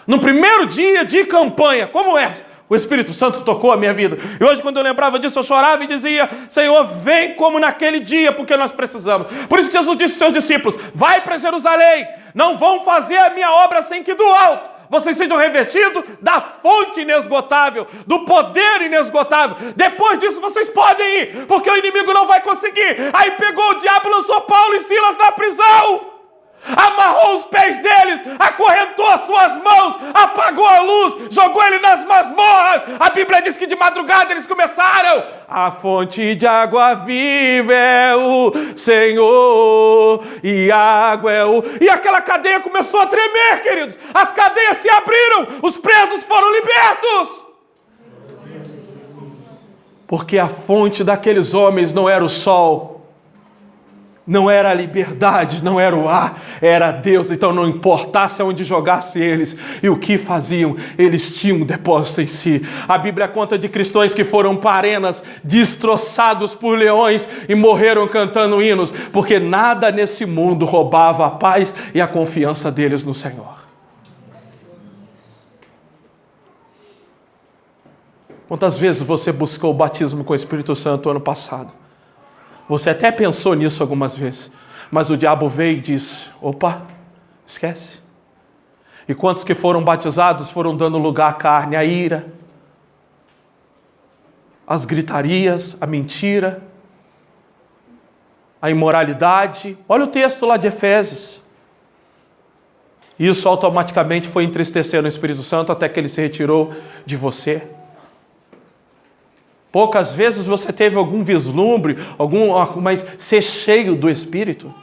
No primeiro dia de campanha, como essa, o Espírito Santo tocou a minha vida. E hoje, quando eu lembrava disso, eu chorava e dizia: Senhor, vem como naquele dia, porque nós precisamos. Por isso que Jesus disse aos seus discípulos: vai para Jerusalém, não vão fazer a minha obra sem que do alto vocês sejam revestidos da fonte inesgotável, do poder inesgotável. Depois disso vocês podem ir, porque o inimigo não vai conseguir. Aí pegou o diabo, lançou Paulo e Silas na prisão, amarrou os pés deles, acorrentou as suas mãos, apagou a luz, jogou ele nas masmorras. A Bíblia diz que de madrugada eles começaram: a fonte de água viva é o Senhor, e água é o... E aquela cadeia começou a tremer, queridos. As cadeias se abriram, os presos foram libertos. Porque a fonte daqueles homens não era o sol, não era a liberdade, não era o ar, era Deus. Então não importasse aonde jogasse eles e o que faziam, eles tinham um depósito em si. A Bíblia conta de cristãos que foram para arenas, destroçados por leões e morreram cantando hinos, porque nada nesse mundo roubava a paz e a confiança deles no Senhor. Quantas vezes você buscou o batismo com o Espírito Santo ano passado? Você até pensou nisso algumas vezes, mas o diabo veio e disse: opa, esquece. E quantos que foram batizados foram dando lugar à carne, à ira, às gritarias, à mentira, à imoralidade? Olha o texto lá de Efésios. Isso automaticamente foi entristecendo o Espírito Santo até que ele se retirou de você. Poucas vezes você teve algum vislumbre, mas ser cheio do Espírito.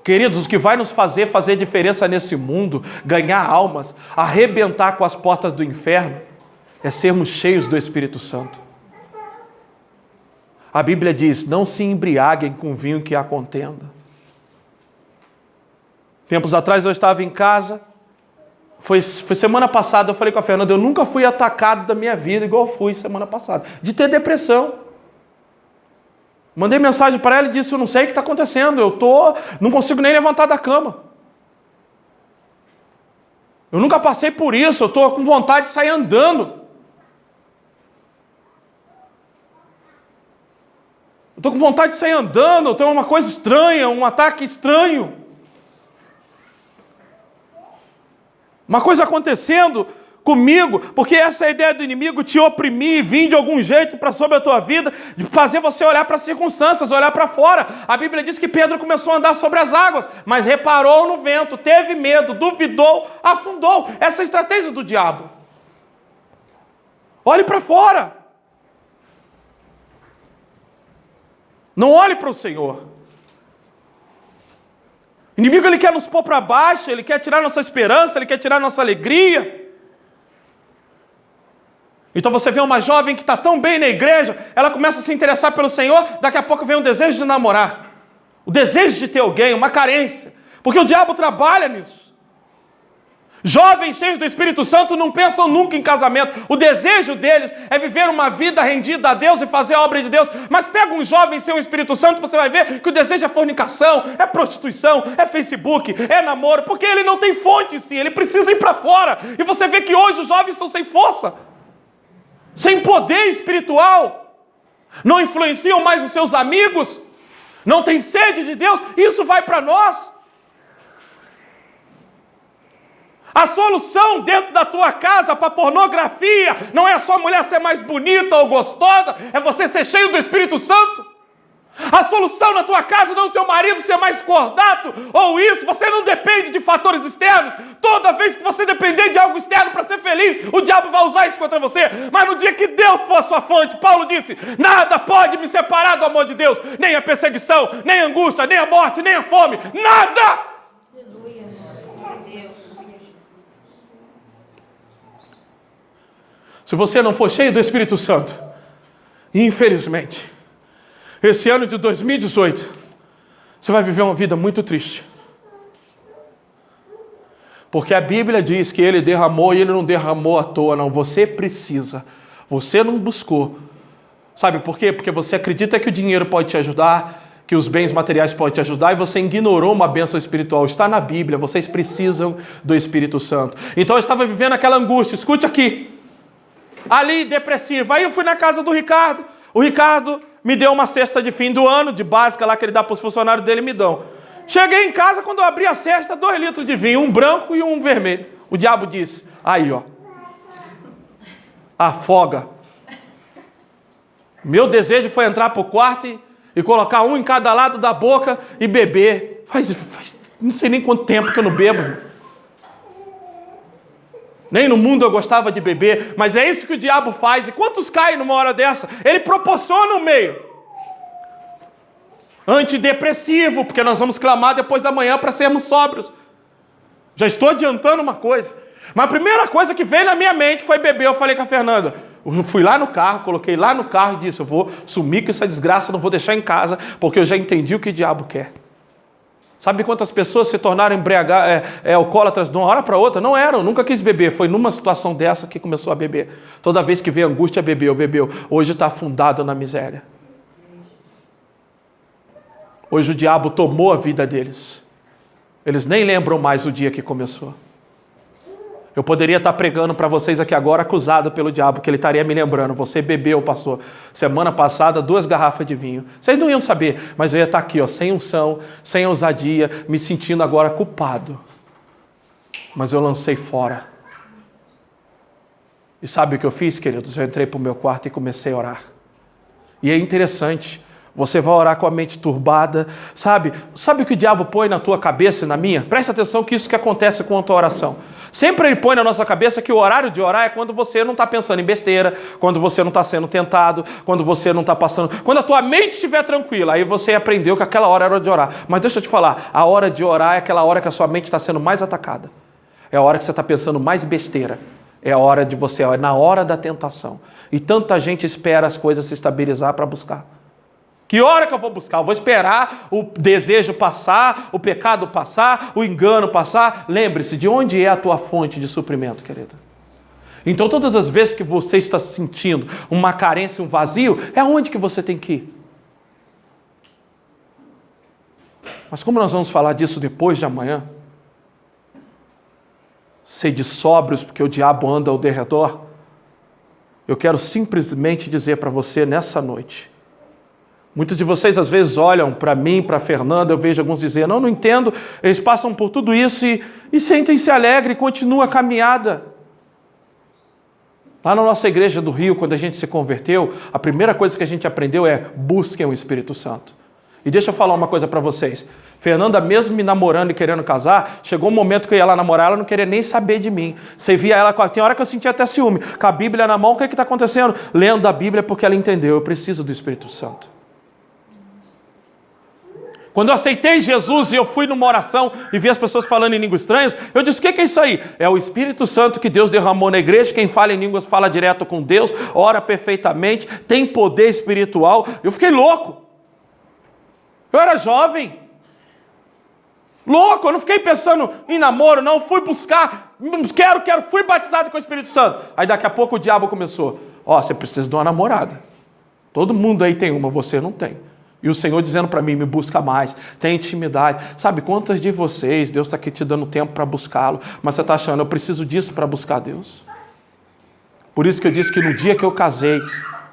Queridos, o que vai nos fazer diferença nesse mundo, ganhar almas, arrebentar com as portas do inferno, é sermos cheios do Espírito Santo. A Bíblia diz: não se embriaguem com vinho que há contenda. Tempos atrás eu estava em casa, foi semana passada, eu falei com a Fernanda: eu nunca fui atacado da minha vida igual fui semana passada, de ter depressão. Mandei mensagem para ela e disse: eu não sei o que está acontecendo, não consigo nem levantar da cama. Eu nunca passei por isso, eu estou com vontade de sair andando. Eu estou com vontade de sair andando, eu tenho uma coisa estranha, um ataque estranho. Uma coisa acontecendo comigo, porque essa é a ideia do inimigo, te oprimir, vir de algum jeito para sobre a tua vida, de fazer você olhar para as circunstâncias, olhar para fora. A Bíblia diz que Pedro começou a andar sobre as águas, mas reparou no vento, teve medo, duvidou, afundou. Essa é a estratégia do diabo. Olhe para fora. Não olhe para o Senhor. O inimigo, ele quer nos pôr para baixo, ele quer tirar nossa esperança, ele quer tirar nossa alegria. Então você vê uma jovem que está tão bem na igreja, ela começa a se interessar pelo Senhor, daqui a pouco vem o desejo de namorar, o desejo de ter alguém, uma carência, porque o diabo trabalha nisso. Jovens cheios do Espírito Santo não pensam nunca em casamento. O desejo deles é viver uma vida rendida a Deus e fazer a obra de Deus. Mas pega um jovem sem o Espírito Santo, você vai ver que o desejo é fornicação, é prostituição, é Facebook, é namoro, porque ele não tem fonte em si, ele precisa ir para fora. E você vê que hoje os jovens estão sem força, sem poder espiritual, não influenciam mais os seus amigos, não têm sede de Deus. Isso vai para nós. A solução dentro da tua casa para pornografia não é só a mulher ser mais bonita ou gostosa, é você ser cheio do Espírito Santo. A solução na tua casa não é o teu marido ser mais cordato ou isso, você não depende de fatores externos. Toda vez que você depender de algo externo para ser feliz, o diabo vai usar isso contra você. Mas no dia que Deus for a sua fonte, Paulo disse, nada pode me separar do amor de Deus, nem a perseguição, nem a angústia, nem a morte, nem a fome, nada! Se você não for cheio do Espírito Santo, infelizmente, esse ano de 2018, você vai viver uma vida muito triste. Porque a Bíblia diz que Ele derramou e Ele não derramou à toa, não. Você precisa. Você não buscou. Sabe por quê? Porque você acredita que o dinheiro pode te ajudar, que os bens materiais podem te ajudar, e você ignorou uma bênção espiritual. Está na Bíblia, vocês precisam do Espírito Santo. Então eu estava vivendo aquela angústia. Escute aqui. Ali, depressivo. Aí eu fui na casa do Ricardo. O Ricardo me deu uma cesta de fim do ano, de básica lá que ele dá para os funcionários dele, me dão. Cheguei em casa, quando eu abri a cesta, 2 litros de vinho, um branco e um vermelho. O diabo disse, aí ó, afoga. Meu desejo foi entrar para o quarto e colocar um em cada lado da boca e beber. Faz não sei nem quanto tempo que eu não bebo. Nem no mundo eu gostava de beber, mas é isso que o diabo faz. E quantos caem numa hora dessa? Ele proporciona um meio antidepressivo, porque nós vamos clamar depois da manhã para sermos sóbrios. Já estou adiantando uma coisa. Mas a primeira coisa que veio na minha mente foi beber. Eu falei com a Fernanda, eu fui lá no carro, coloquei lá no carro e disse, eu vou sumir com essa desgraça, não vou deixar em casa, porque eu já entendi o que o diabo quer. Sabe quantas pessoas se tornaram alcoólatras de uma hora para outra? Não eram, nunca quis beber. Foi numa situação dessa que começou a beber. Toda vez que veio angústia, bebeu. Hoje está afundado na miséria. Hoje o diabo tomou a vida deles. Eles nem lembram mais o dia que começou. Eu poderia estar pregando para vocês aqui agora, acusado pelo diabo, que ele estaria me lembrando. Você bebeu, pastor, semana passada, 2 garrafas de vinho. Vocês não iam saber, mas eu ia estar aqui, ó, sem unção, sem ousadia, me sentindo agora culpado. Mas eu lancei fora. E sabe o que eu fiz, queridos? Eu entrei para o meu quarto e comecei a orar. E é interessante. Você vai orar com a mente turbada, sabe? Sabe o que o diabo põe na tua cabeça e na minha? Presta atenção que isso que acontece com a tua oração. Sempre ele põe na nossa cabeça que o horário de orar é quando você não está pensando em besteira, quando você não está sendo tentado, quando você não está passando... Quando a tua mente estiver tranquila, aí você aprendeu que aquela hora era hora de orar. Mas deixa eu te falar, a hora de orar é aquela hora que a sua mente está sendo mais atacada. É a hora que você está pensando mais besteira. É a hora de você, é na hora da tentação. E tanta gente espera as coisas se estabilizar para buscar. Que hora que eu vou buscar? Eu vou esperar o desejo passar, o pecado passar, o engano passar. Lembre-se, de onde é a tua fonte de suprimento, querido? Então, todas as vezes que você está sentindo uma carência, um vazio, é onde que você tem que ir? Mas como nós vamos falar disso depois de amanhã? Sede sóbrios, porque o diabo anda ao derredor. Eu quero simplesmente dizer para você nessa noite, muitos de vocês às vezes olham para mim, para a Fernanda, eu vejo alguns dizendo, não entendo, eles passam por tudo isso e sentem-se alegres e continuam a caminhada. Lá na nossa igreja do Rio, quando a gente se converteu, a primeira coisa que a gente aprendeu é busquem o Espírito Santo. E deixa eu falar uma coisa para vocês. Fernanda, mesmo me namorando e querendo casar, chegou um momento que eu ia lá namorar, ela não queria nem saber de mim. Você via ela, tem hora que eu sentia até ciúme. Com a Bíblia na mão, o que está acontecendo? Lendo a Bíblia porque ela entendeu, eu preciso do Espírito Santo. Quando eu aceitei Jesus e eu fui numa oração e vi as pessoas falando em línguas estranhas, eu disse, o que é isso aí? É o Espírito Santo que Deus derramou na igreja, quem fala em línguas fala direto com Deus, ora perfeitamente, tem poder espiritual. Eu fiquei louco. Eu era jovem. Louco, eu não fiquei pensando em namoro, não. Fui buscar, fui batizado com o Espírito Santo. Aí daqui a pouco o diabo começou. Ó, você precisa de uma namorada. Todo mundo aí tem uma, você não tem. E o Senhor dizendo para mim, me busca mais, tem intimidade. Sabe, quantas de vocês, Deus está aqui te dando tempo para buscá-lo, mas você está achando, eu preciso disso para buscar Deus? Por isso que eu disse que no dia que eu casei,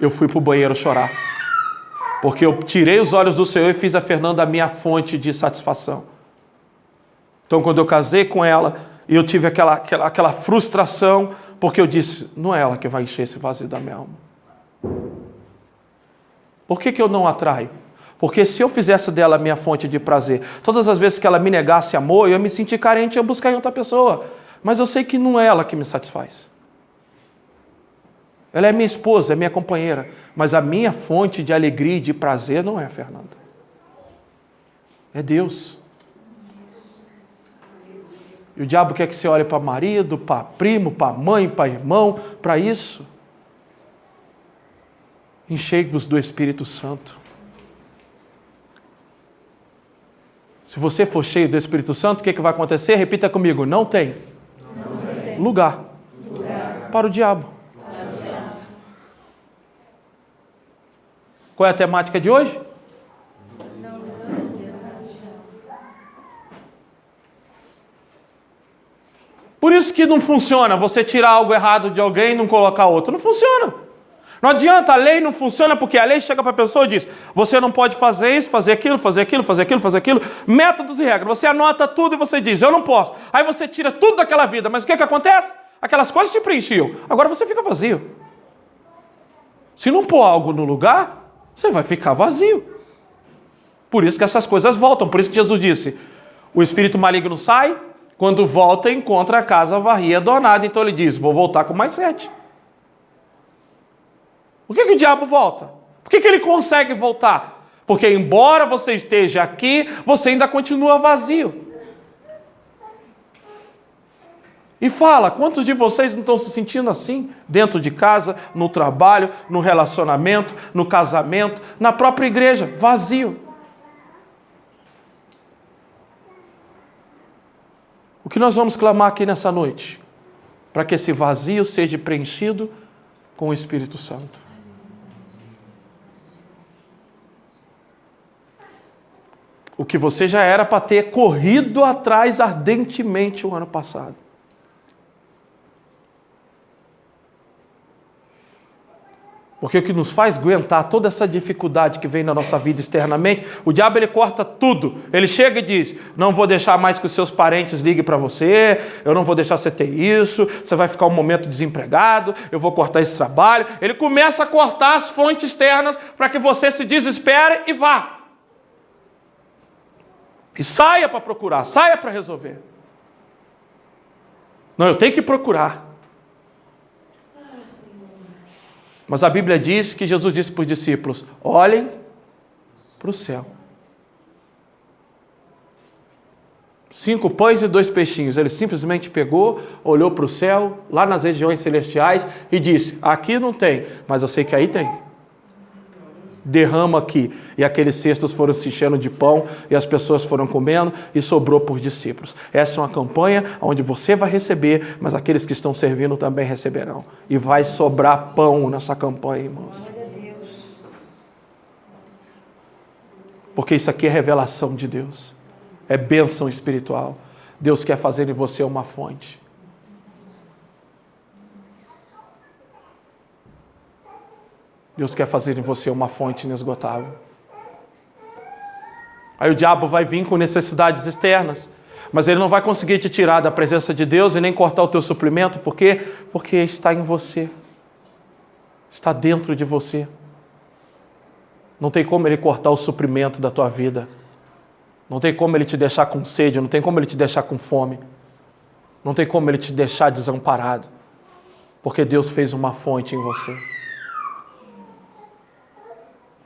eu fui para o banheiro chorar. Porque eu tirei os olhos do Senhor e fiz a Fernanda a minha fonte de satisfação. Então, quando eu casei com ela, eu tive aquela frustração, porque eu disse, não é ela que vai encher esse vazio da minha alma. Por que eu não atraio? Porque se eu fizesse dela a minha fonte de prazer, todas as vezes que ela me negasse amor, eu ia me sentir carente e ia buscar em outra pessoa. Mas eu sei que não é ela que me satisfaz. Ela é minha esposa, é minha companheira. Mas a minha fonte de alegria e de prazer não é a Fernanda. É Deus. E o diabo quer que você olhe para marido, para primo, para mãe, para irmão, para isso. Enchei-vos do Espírito Santo. Se você for cheio do Espírito Santo, o que vai acontecer? Repita comigo, não tem lugar para o diabo. Qual é a temática de hoje? Por isso que não funciona você tirar algo errado de alguém e não colocar outro. Não funciona. Não adianta, a lei não funciona porque a lei chega para a pessoa e diz, você não pode fazer isso, fazer aquilo, fazer aquilo, fazer aquilo, fazer aquilo. Métodos e regras. Você anota tudo e você diz, eu não posso. Aí você tira tudo daquela vida. Mas o que acontece? Aquelas coisas te preenchiam. Agora você fica vazio. Se não pôr algo no lugar, você vai ficar vazio. Por isso que essas coisas voltam. Por isso que Jesus disse, o espírito maligno sai, quando volta encontra a casa varria, adornada. Então ele diz, vou voltar com mais 7. Por que o diabo volta? Por que ele consegue voltar? Porque embora você esteja aqui, você ainda continua vazio. E fala, quantos de vocês não estão se sentindo assim? Dentro de casa, no trabalho, no relacionamento, no casamento, na própria igreja, vazio. O que nós vamos clamar aqui nessa noite? Para que esse vazio seja preenchido com o Espírito Santo. O que você já era para ter corrido atrás ardentemente o ano passado. Porque o que nos faz aguentar toda essa dificuldade que vem na nossa vida externamente, o diabo ele corta tudo. Ele chega e diz, não vou deixar mais que os seus parentes liguem para você, eu não vou deixar você ter isso, você vai ficar um momento desempregado, eu vou cortar esse trabalho. Ele começa a cortar as fontes externas para que você se desespere e vá. E saia para procurar, saia para resolver. Não, eu tenho que procurar. Mas a Bíblia diz que Jesus disse para os discípulos, olhem para o céu. 5 pães e 2 peixinhos. Ele simplesmente pegou, olhou para o céu, lá nas regiões celestiais, e disse, aqui não tem, mas eu sei que aí tem. Derrama aqui. E aqueles cestos foram se enchendo de pão, e as pessoas foram comendo, e sobrou por discípulos. Essa é uma campanha onde você vai receber, mas aqueles que estão servindo também receberão. E vai sobrar pão nessa campanha, irmãos. Porque isso aqui é revelação de Deus. É bênção espiritual. Deus quer fazer em você uma fonte. Deus quer fazer em você uma fonte inesgotável. Aí o diabo vai vir com necessidades externas, mas ele não vai conseguir te tirar da presença de Deus e nem cortar o teu suprimento. Por quê? Porque está em você. Está dentro de você. Não tem como ele cortar o suprimento da tua vida. Não tem como ele te deixar com sede, não tem como ele te deixar com fome. Não tem como ele te deixar desamparado. Porque Deus fez uma fonte em você.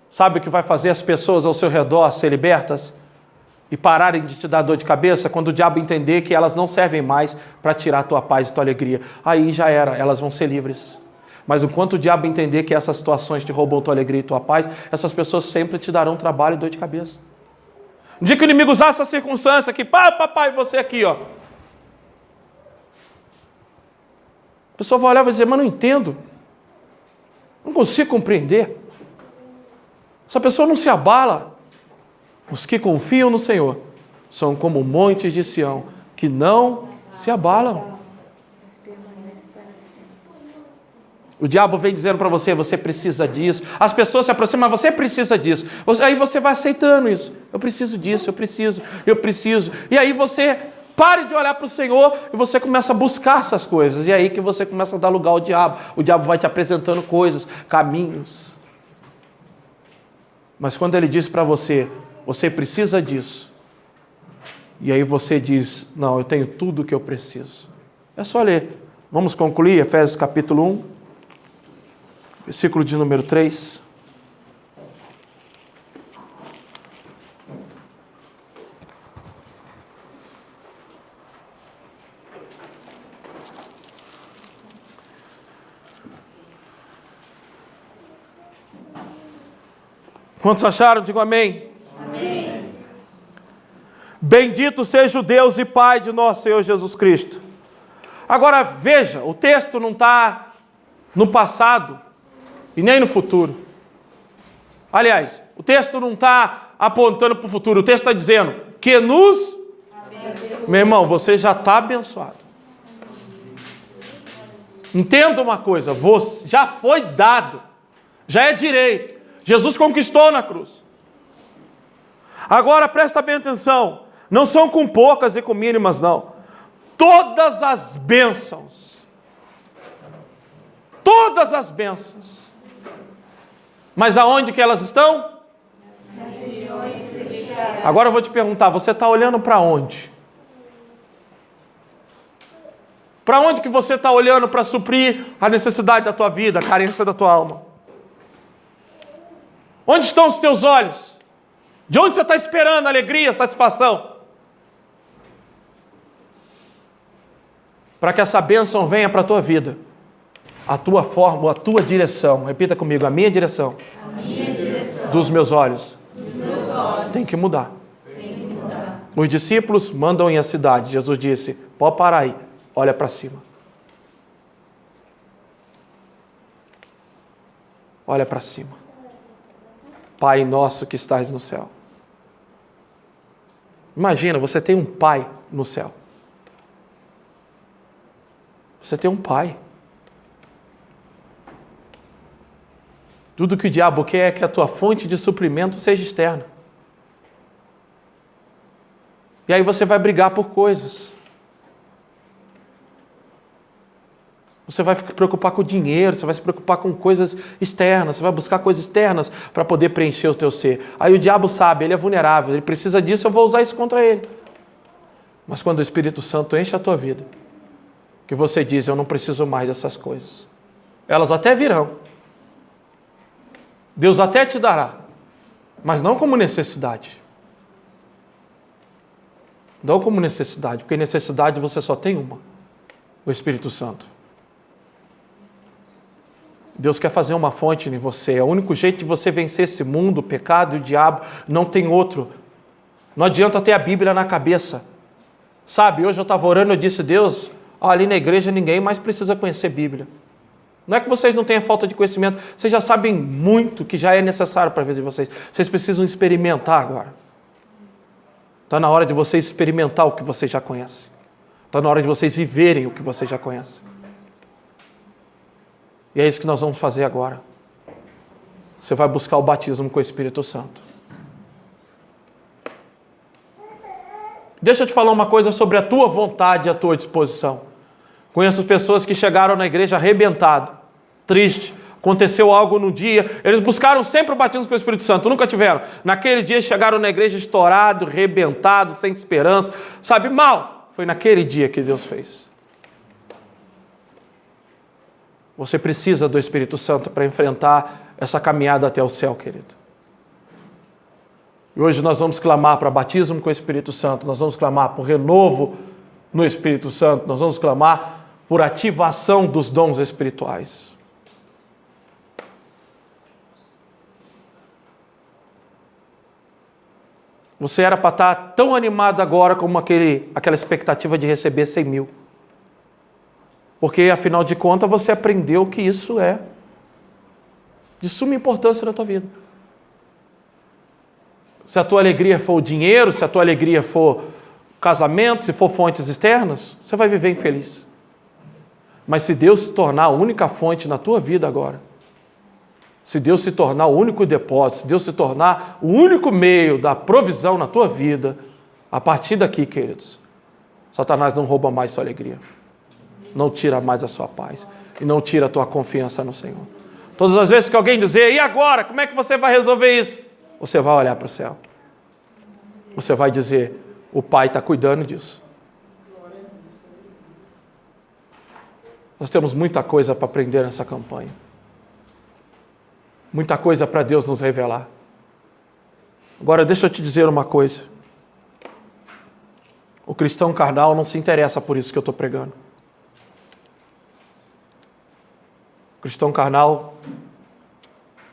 Sabe o que vai fazer as pessoas ao seu redor ser libertas e pararem de te dar dor de cabeça? Quando o diabo entender que elas não servem mais para tirar a tua paz e tua alegria. Aí já era, elas vão ser livres. Mas enquanto o diabo entender que essas situações te roubam tua alegria e tua paz, essas pessoas sempre te darão trabalho e dor de cabeça. No dia que o inimigo usar essa circunstância aqui, papai, você aqui, ó. A pessoa vai olhar e vai dizer, mas não entendo. Não consigo compreender. Essa pessoa não se abala. Os que confiam no Senhor são como montes de Sião, que não se abalam. O diabo vem dizendo para você, você precisa disso. As pessoas se aproximam, mas você precisa disso. Aí você vai aceitando isso. Eu preciso disso, eu preciso. E aí você pare de olhar para o Senhor e você começa a buscar essas coisas. E aí que você começa a dar lugar ao diabo. O diabo vai te apresentando coisas, caminhos. Mas quando ele diz para você, você precisa disso. E aí você diz, não, eu tenho tudo o que eu preciso. É só ler. Vamos concluir Efésios capítulo 1, versículo de número 3. Quantos acharam? Digam amém. Amém. Bendito seja o Deus e Pai de nosso Senhor Jesus Cristo. Agora veja, o texto não está no passado e nem no futuro. Aliás, o texto não está apontando para o futuro, o texto está dizendo que nos abençoe. Meu irmão, você já está abençoado. Entenda uma coisa, você já foi dado, já é direito. Jesus conquistou na cruz. Agora presta bem atenção, não são com poucas e com mínimas não. Todas as bênçãos, mas aonde que elas estão? Nas regiões celestiais. Agora eu vou te perguntar, você está olhando para onde? Para onde que você está olhando para suprir a necessidade da tua vida, a carência da tua alma? Onde estão os teus olhos? De onde você está esperando alegria, satisfação? Para que essa bênção venha para a tua vida, a tua forma, a tua direção. Repita comigo, a minha direção. A minha direção. Dos meus olhos. Dos meus olhos. Tem que mudar. Tem que mudar. Os discípulos mandam ir à cidade. Jesus disse, pode parar aí, olha para cima. Olha para cima. Pai nosso que estás no céu. Imagina, você tem um pai no céu. Você tem um pai. Tudo que o diabo quer é que a tua fonte de suprimento seja externa. E aí você vai brigar por coisas. Você vai se preocupar com o dinheiro, você vai se preocupar com coisas externas, você vai buscar coisas externas para poder preencher o teu ser. Aí o diabo sabe, ele é vulnerável, ele precisa disso, eu vou usar isso contra ele. Mas quando o Espírito Santo enche a tua vida, que você diz, eu não preciso mais dessas coisas. Elas até virão. Deus até te dará, mas não como necessidade. Não como necessidade, porque necessidade você só tem uma, o Espírito Santo. Deus quer fazer uma fonte em você. É o único jeito de você vencer esse mundo, o pecado e o diabo. Não tem outro. Não adianta ter a Bíblia na cabeça. Sabe, hoje eu estava orando e eu disse, Deus, ali na igreja ninguém mais precisa conhecer Bíblia. Não é que vocês não tenham falta de conhecimento. Vocês já sabem muito que já é necessário para a vida de vocês. Vocês precisam experimentar agora. Está na hora de vocês experimentar o que vocês já conhecem. Está na hora de vocês viverem o que vocês já conhecem. E é isso que nós vamos fazer agora. Você vai buscar o batismo com o Espírito Santo. Deixa eu te falar uma coisa sobre a tua vontade e a tua disposição. Conheço pessoas que chegaram na igreja arrebentado, triste. Aconteceu algo no dia, eles buscaram sempre o batismo com o Espírito Santo, nunca tiveram. Naquele dia chegaram na igreja estourado, arrebentado, sem esperança, sabe, mal. Foi naquele dia que Deus fez. Você precisa do Espírito Santo para enfrentar essa caminhada até o céu, querido. E hoje nós vamos clamar para batismo com o Espírito Santo, nós vamos clamar por renovo no Espírito Santo, nós vamos clamar por ativação dos dons espirituais. Você era para estar tão animado agora como aquela expectativa de receber 100 mil. Porque, afinal de contas, você aprendeu que isso é de suma importância na tua vida. Se a tua alegria for o dinheiro, se a tua alegria for casamento, se for fontes externas, você vai viver infeliz. Mas se Deus se tornar a única fonte na tua vida agora, se Deus se tornar o único depósito, se Deus se tornar o único meio da provisão na tua vida, a partir daqui, queridos, Satanás não rouba mais sua alegria, não tira mais a sua paz e não tira a tua confiança no Senhor. Todas as vezes que alguém dizer, e agora, como é que você vai resolver isso? Você vai olhar para o céu. Você vai dizer, o Pai está cuidando disso. Nós temos muita coisa para aprender nessa campanha. Muita coisa para Deus nos revelar. Agora, deixa eu te dizer uma coisa. O cristão carnal não se interessa por isso que eu estou pregando. O cristão carnal,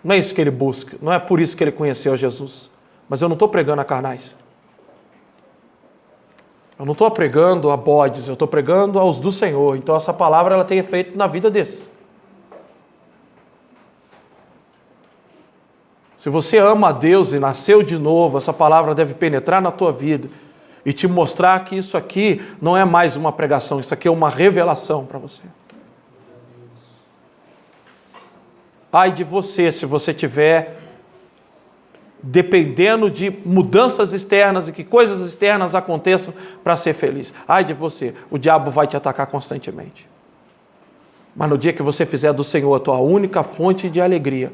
não é isso que ele busca, não é por isso que ele conheceu Jesus. Mas eu não estou pregando a carnais. Eu não estou pregando a bodes, eu estou pregando aos do Senhor. Então essa palavra ela tem efeito na vida desses. Se você ama a Deus e nasceu de novo, essa palavra deve penetrar na tua vida e te mostrar que isso aqui não é mais uma pregação, isso aqui é uma revelação para você. Ai de você, se você tiver dependendo de mudanças externas e que coisas externas aconteçam para ser feliz. Ai de você, o diabo vai te atacar constantemente. Mas no dia que você fizer do Senhor a tua única fonte de alegria,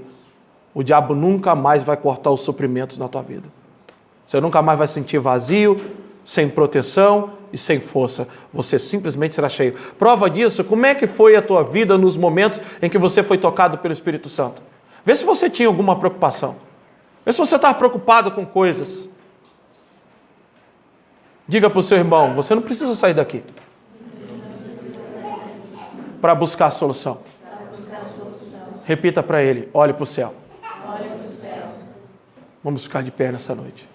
o diabo nunca mais vai cortar os suprimentos na tua vida. Você nunca mais vai se sentir vazio, sem proteção e sem força. Você simplesmente será cheio. Prova disso, como é que foi a tua vida nos momentos em que você foi tocado pelo Espírito Santo? Vê se você tinha alguma preocupação. Vê se você estava preocupado com coisas. Diga para o seu irmão, você não precisa sair daqui para buscar a solução. Repita para ele, olhe para o céu. Vamos ficar de pé nessa noite.